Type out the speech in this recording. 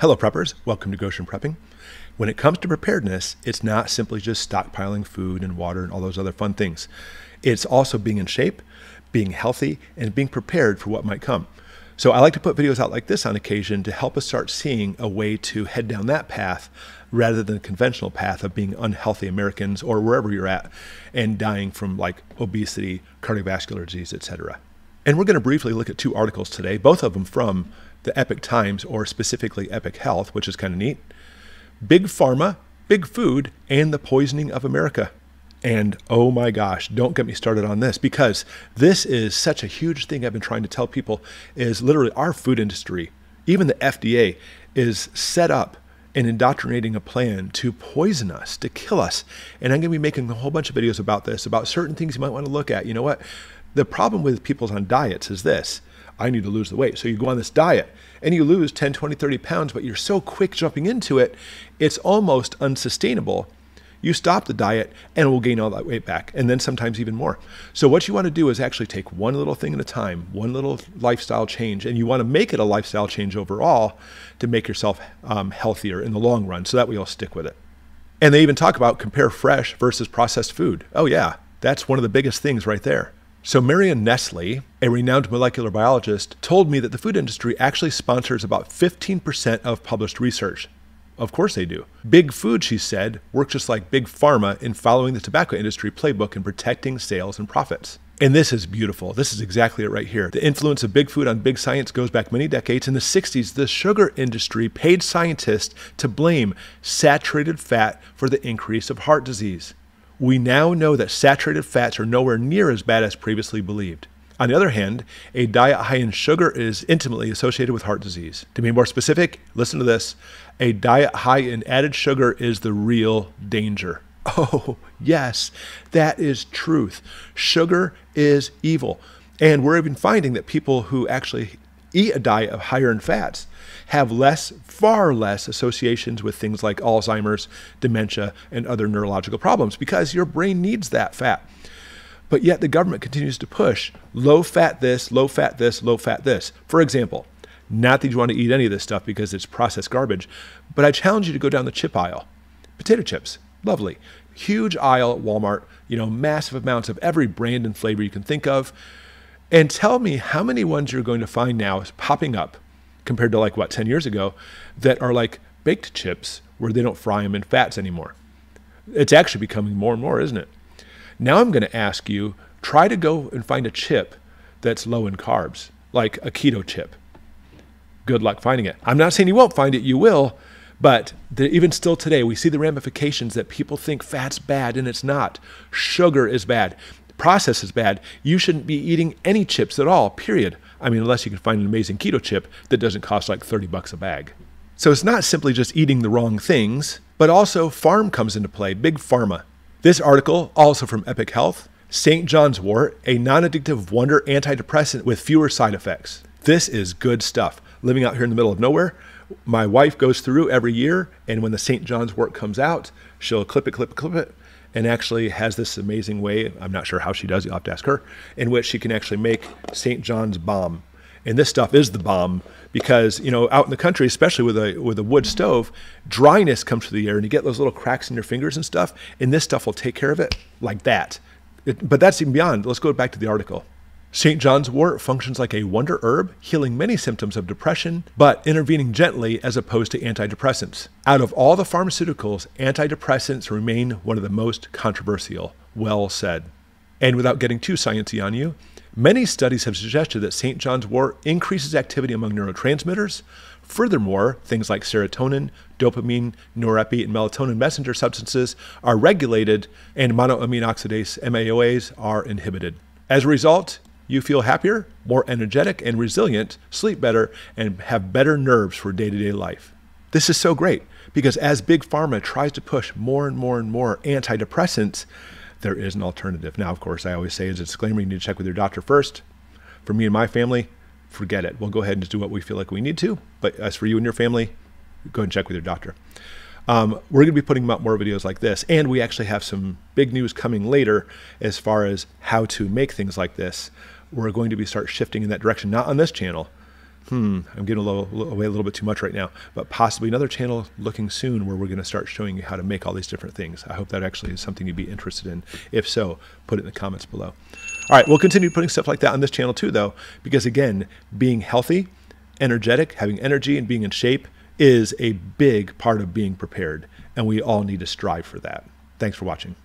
Hello preppers, welcome to Goshen Prepping. When it comes to preparedness, it's not simply just stockpiling food and water and all those other fun things. It's also being in shape, being healthy, and being prepared for what might come. So I like to put videos out like this on occasion to help us start seeing a way to head down that path rather than the conventional path of being unhealthy Americans or wherever you're at and dying from like obesity, cardiovascular disease, etc. And we're going to briefly look at two articles today, both of them from the Epic Times, or specifically Epic Health, which is kind of neat. Big Pharma, Big Food, and the Poisoning of America. And oh my gosh, don't get me started on this, because this is such a huge thing I've been trying to tell people is literally our food industry, even the FDA, is set up and indoctrinating a plan to poison us, to kill us. And I'm going to be making a whole bunch of videos about this, about certain things you might want to look at. You know what? The problem with people on diets is this. I need to lose the weight. So you go on this diet and you lose 10, 20, 30 pounds, but you're so quick jumping into it, it's almost unsustainable. You stop the diet and we'll gain all that weight back, and then sometimes even more. So what you want to do is actually take one little thing at a time, one little lifestyle change, and you want to make it a lifestyle change overall to make yourself healthier in the long run, so that way you'll stick with it. And they even talk about compare fresh versus processed food. Oh yeah, that's one of the biggest things right there. So Marion Nestle, a renowned molecular biologist, told me that the food industry actually sponsors about 15% of published research. Of course they do. Big Food, she said, works just like Big Pharma in following the tobacco industry playbook and protecting sales and profits. And this is beautiful. This is exactly it right here. The influence of Big Food on big science goes back many decades. In the 60s, the sugar industry paid scientists to blame saturated fat for the increase of heart disease. We now know that saturated fats are nowhere near as bad as previously believed. On the other hand, a diet high in sugar is intimately associated with heart disease. To be more specific, listen to this. A diet high in added sugar is the real danger. Oh, yes, that is truth. Sugar is evil. And we're even finding that people who actually eat a diet of higher in fats have far less associations with things like Alzheimer's, dementia, and other neurological problems because your brain needs that fat. But yet the government continues to push low fat this, low fat this, low fat this. For example, not that you want to eat any of this stuff because it's processed garbage, but I challenge you to go down the chip aisle. Potato chips, lovely. Huge aisle at Walmart, massive amounts of every brand and flavor you can think of. And tell me how many ones you're going to find now is popping up compared to 10 years ago that are like baked chips where they don't fry them in fats anymore. It's actually becoming more and more, isn't it? Now I'm going to ask you, try to go and find a chip that's low in carbs, like a keto chip. Good luck finding it. I'm not saying you won't find it, you will, but even still today, we see the ramifications that people think fat's bad, and it's not. Sugar is bad. Process is bad. You shouldn't be eating any chips at all, period. I mean, unless you can find an amazing keto chip that doesn't cost like $30 a bag. So it's not simply just eating the wrong things, but also farm comes into play, Big Pharma. This article, also from Epic Health, St. John's wort, a non-addictive wonder antidepressant with fewer side effects. This is good stuff. Living out here in the middle of nowhere, my wife goes through every year, and when the St. John's wort comes out, she'll clip it, and actually has this amazing way, I'm not sure how she does, you'll have to ask her, in which she can actually make St. John's balm. And this stuff is the bomb because, out in the country, especially with a wood stove, dryness comes through the air and you get those little cracks in your fingers and stuff, and this stuff will take care of it like that. But that's even beyond. Let's go back to the article. St. John's wort functions like a wonder herb, healing many symptoms of depression, but intervening gently as opposed to antidepressants. Out of all the pharmaceuticals, antidepressants remain one of the most controversial. Well said. And without getting too sciencey on you, many studies have suggested that St. John's wort increases activity among neurotransmitters. Furthermore, things like serotonin, dopamine, norepi, and melatonin messenger substances are regulated, and monoamine oxidase, MAOAs, are inhibited. As a result, you feel happier, more energetic and resilient, sleep better, and have better nerves for day-to-day life. This is so great because as Big Pharma tries to push more and more and more antidepressants, there is an alternative. Now, of course, I always say as a disclaimer, you need to check with your doctor first. For me and my family, forget it. We'll go ahead and just do what we feel like we need to. But as for you and your family, go ahead and check with your doctor. We're going to be putting out more videos like this, and we actually have some big news coming later as far as how to make things like this. We're going to start shifting in that direction, not on this channel, I'm getting away a little bit too much right now, but possibly another channel looking soon where we're going to start showing you how to make all these different things. I hope that actually is something you'd be interested in. If so, put it in the comments below. All right, we'll continue putting stuff like that on this channel too, though, because again, being healthy, energetic, having energy, and being in shape is a big part of being prepared, and we all need to strive for that. Thanks for watching.